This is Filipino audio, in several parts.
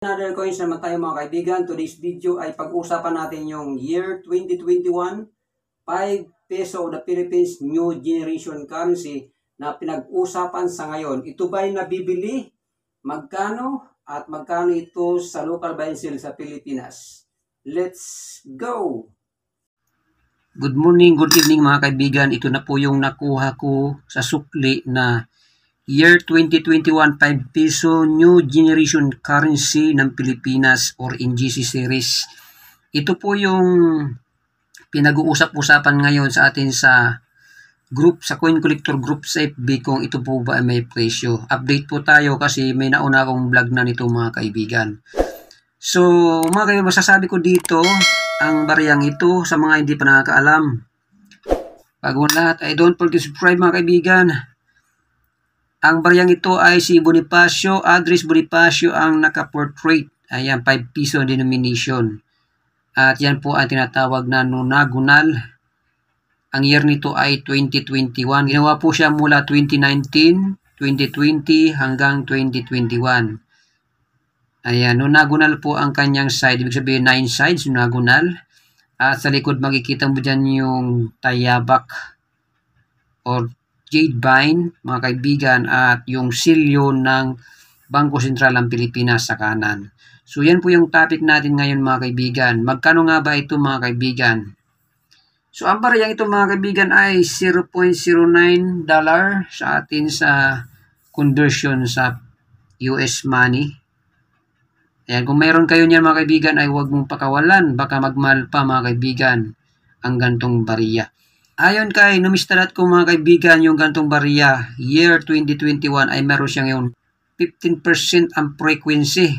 Another coins naman tayo mga kaibigan. Today's video ay pag-usapan natin yung year 2021, 5 peso of the Philippines new generation currency na pinag-usapan sa ngayon. Ito ba'y nabibili? Magkano? At magkano ito sa local buy and sell sa Pilipinas? Let's go! Good morning, good evening mga kaibigan. Ito na po yung nakuha ko sa sukli na year 2021 5 peso new generation currency ng Pilipinas or NGC series. Ito po yung pinag-uusap-usapan ngayon sa atin sa group, sa Coin Collector group sa FB kung ito po ba ay may presyo. Update po tayo kasi may nauna akong vlog na nito mga kaibigan. So mga kaibigan, masasabi ko dito ang bariyang ito sa mga hindi pa nakakaalam. Bago lahat ay don't forget to subscribe mga kaibigan. Ang bariyang ito ay si Bonifacio, Andres Bonifacio ang naka-portrait. Ayan, 5 peso denomination. At yan po ang tinatawag na nonagonal. Ang year nito ay 2021. Ginawa po siya mula 2019, 2020 hanggang 2021. Ayan, nonagonal po ang kanyang side. Ibig sabihin 9 sides, nonagonal. At sa likod makikita mo dyan yung tayabak or jade vine, mga kaibigan, at yung silyo ng Bangko Sentral ng Pilipinas sa kanan. So yan po yung topic natin ngayon mga kaibigan. Magkano nga ba ito mga kaibigan? So ang bariyang ito mga kaibigan ay $0.09 sa atin sa conversion sa US money. Ayan, kung mayroon kayo niyan mga kaibigan ay huwag mong pakawalan. Baka magmahal pa mga kaibigan ang gantong bariya. Ayon kay Numismatic.com mga kaibigan, yung gantong bariya, year 2021 ay meron siyang yung 15% ang frequency.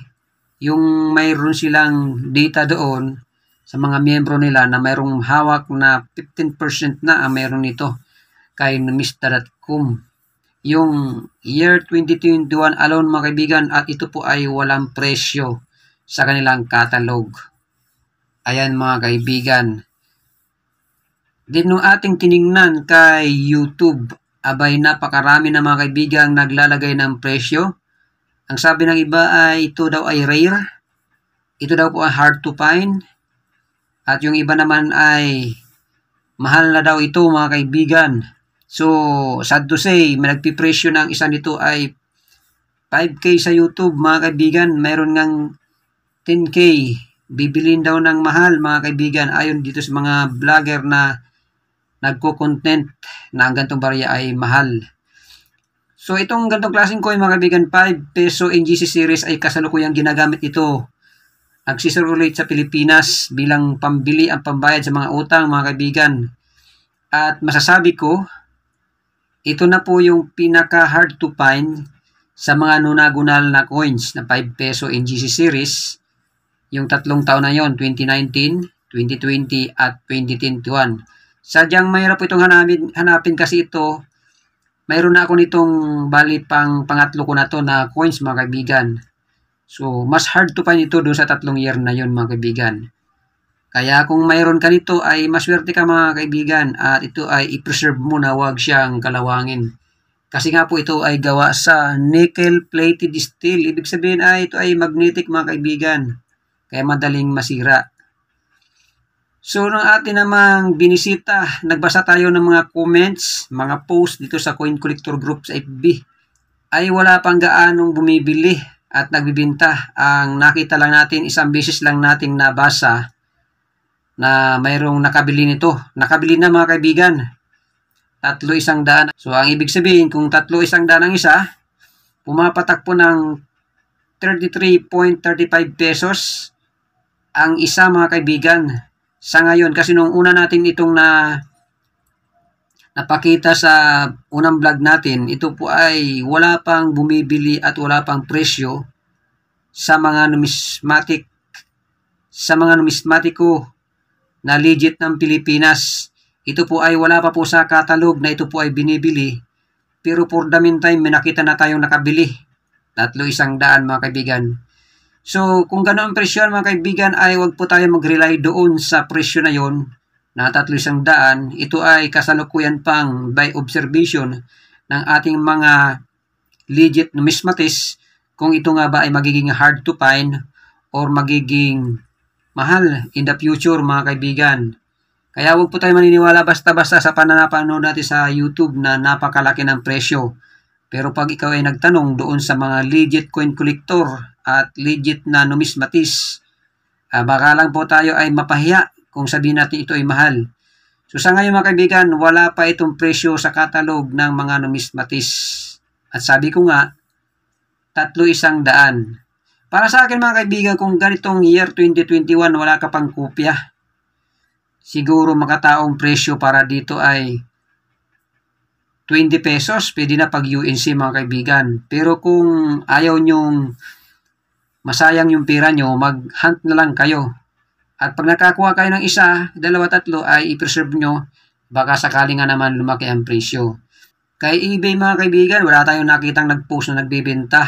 Yung mayroon silang data doon sa mga miyembro nila na mayroong hawak na 15% na ang mayroon nito kay Numismatic.com. Yung year 2021 alone mga kaibigan, at ito po ay walang presyo sa kanilang catalog. Ayan mga kaibigan. Din nung ating tiningnan kay YouTube, abay napakarami na mga kaibigang naglalagay ng presyo. Ang sabi ng iba ay ito daw ay rare. Ito daw po ay hard to find. At yung iba naman ay mahal na daw ito mga kaibigan. So, sad to say, may nagpipresyo ng isa nito ay 5K sa YouTube mga kaibigan. Mayroon ngang 10K. Bibilin daw ng mahal mga kaibigan ayon dito sa mga vlogger na nagko-content na ang gantong barya ay mahal. So itong gantong klaseng coin mga kaibigan, 5 peso NGC series ay kasalukuyang ginagamit ito. Nagsisirculate sa Pilipinas bilang pambili ang pambayad sa mga utang mga kaibigan. At masasabi ko, ito na po yung pinaka hard to find sa mga nonagonal na coins na 5 peso NGC series. Yung tatlong taon na yon, 2019, 2020 at 2021. Sadyang mahirap itong hanapin kasi ito. Mayroon na ako nitong bali pangatlo ko na to na coins mga kaibigan. So mas hard to find ito doon sa tatlong year na yon mga kaibigan. Kaya kung mayroon ka nito ay maswerte ka mga kaibigan, at ito ay i-preserve mo na huwag siyang kalawangin. Kasi nga po ito ay gawa sa nickel plated steel. Ibig sabihin ay ito ay magnetic mga kaibigan. Kaya madaling masira. So, nung atin namang binisita, nagbasa tayo ng mga comments, mga posts dito sa Coin Collector Group sa FB, ay wala pang gaanong bumibili at nagbibinta. Ang nakita lang natin, isang beses lang nating nabasa na mayroong nakabili nito. Nakabili na mga kaibigan. 300. So, ang ibig sabihin, kung 300 ang isa, pumapatak po ng 33.35 pesos ang isa mga kaibigan. Sa ngayon, kasi nung una natin itong napakita sa unang vlog natin, ito po ay wala pang bumibili at wala pang presyo sa mga numismatiko na legit ng Pilipinas. Ito po ay wala pa po sa catalog na ito po ay binibili. Pero for the meantime, may nakita na tayong nakabili. 300 mga kaibigan. So, kung gano'n ang presyo mga kaibigan ay huwag po tayo mag-rely doon sa presyo na yon na 300. Ito ay kasalukuyan pang by observation ng ating mga legit numismatist kung ito nga ba ay magiging hard to find or magiging mahal in the future mga kaibigan. Kaya huwag po tayo maniniwala basta-basta sa pananapanood natin sa YouTube na napakalaki ng presyo. Pero pag ikaw ay nagtanong doon sa mga legit coin collector at legit na numismatist, baka lang po tayo ay mapahiya kung sabihin natin ito ay mahal. So sa ngayon mga kaibigan, wala pa itong presyo sa katalog ng mga numismatist. At sabi ko nga, 300. Para sa akin mga kaibigan, kung ganitong year 2021 wala ka pang kopya, siguro makataong presyo para dito ay 20 pesos, pwede na pag UNC mga kaibigan. Pero kung ayaw nyong masayang yung pera nyo, mag-hunt na lang kayo. At pag nakakuha kayo ng isa, 2, 3 ay i-preserve nyo, baka sakali nga naman lumaki ang presyo. Kay eBay mga kaibigan, wala tayong nakitang nag-post na nagbibenta.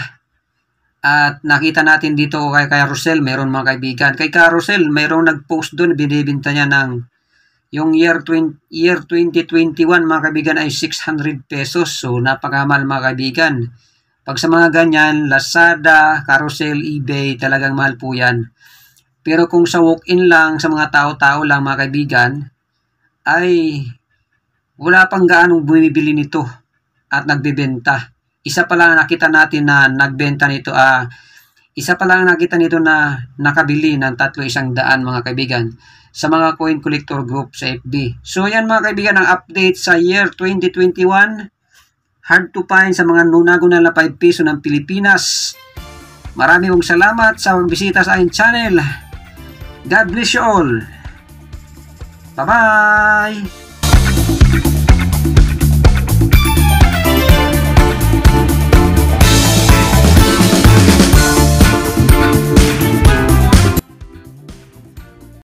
At nakita natin dito kay Carousel, meron mga kaibigan. Kay Carousel, mayroong nag-post doon, binibenta niya ng yung year 2021 mga kaibigan ay 600 pesos. So napakamahal mga kaibigan. Pag sa mga ganyan, Lazada, Carousel, eBay, talagang mahal po yan. Pero kung sa walk-in lang, sa mga tao-tao lang mga kaibigan, ay wala pang gaanong bumibili nito at nagbebenta. Isa pa lang nakita natin na nagbenta nito, isa pa lang nakita nito na nakabili ng 300 mga kaibigan sa mga coin collector group sa FB. So yan mga kaibigan ang update sa year 2021. Hard to find sa mga nunagunal na 5 piso ng Pilipinas. Marami mong salamat sa pagbisita sa aking channel. God bless you all. Bye-bye!